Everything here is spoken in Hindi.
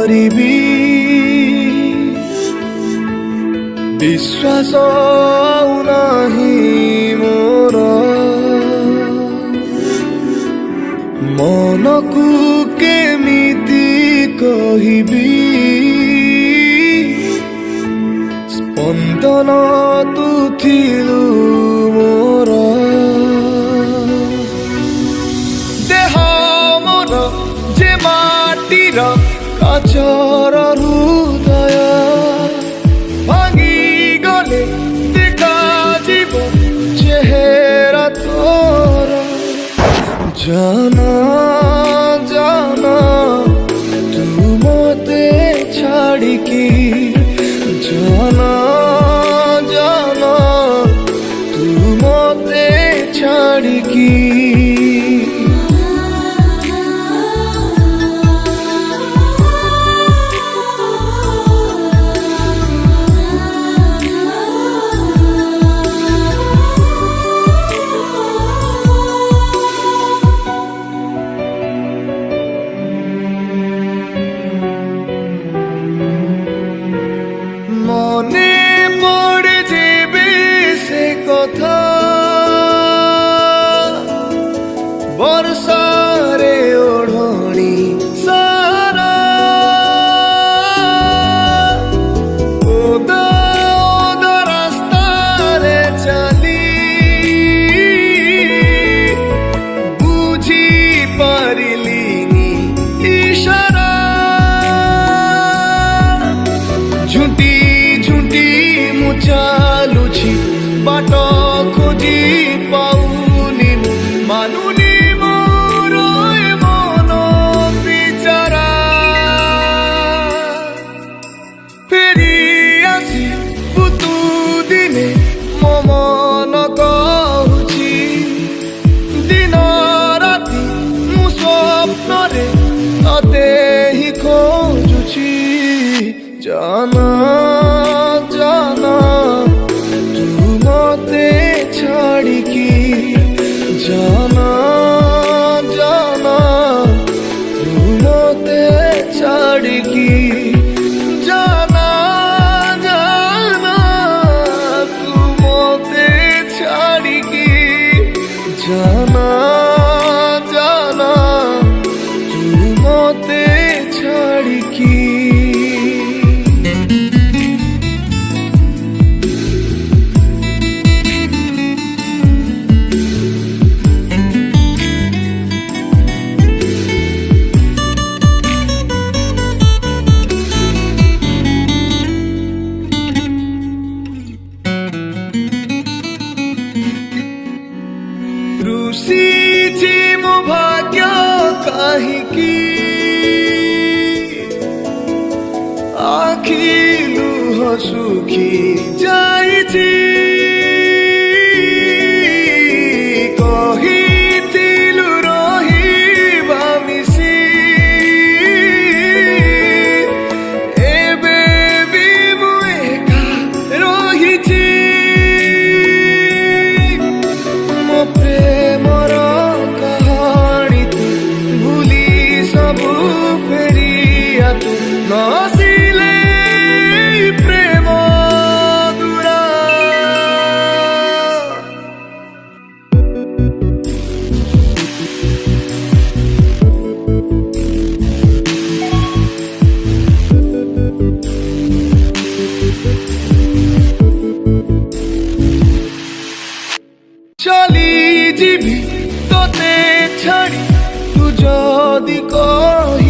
करिबी विश्वास नाही मोर मन को केमिति कहिबी स्पंदन तू थिलु मोर देह मोर जे माटीर काचर हृदय भांगी गले देखा जीव चेहरा तोर जाना जाना तू मते छाड़िकी जाना जाना तू मते छाड़िकी मने पड़े जेबे से कथा बरसारे ओढ़नी सारा ओदा ओदा रास्ता रे चली बुझी पारिलिनी इशारा झुंटी चालुछि बाट खोजी पाउनी मानुनी मोर मन बिचारा फेरी आसी पुतु दिने मो मन कहूछि दिन राति मु स्वप्नरे तते ही खोजुछि जाना जाना तू मते छाड़िकी जाना जाना तू मते छाड़िकी जाना जाना तू मते छाड़िकी जाना जाना तू मते छाड़िकी रुषिछि मो भाग्य काहिकी आखि लुह सुखी जाइछि कहिथिलु रहिबा मिशि एबे भी मु एका रहिछि मो प्रेमर कहानी तू भूली सबु फेरिया तू नसिले प्रेम दूरा चली जीवी तोते छाड़ी तू जदि कही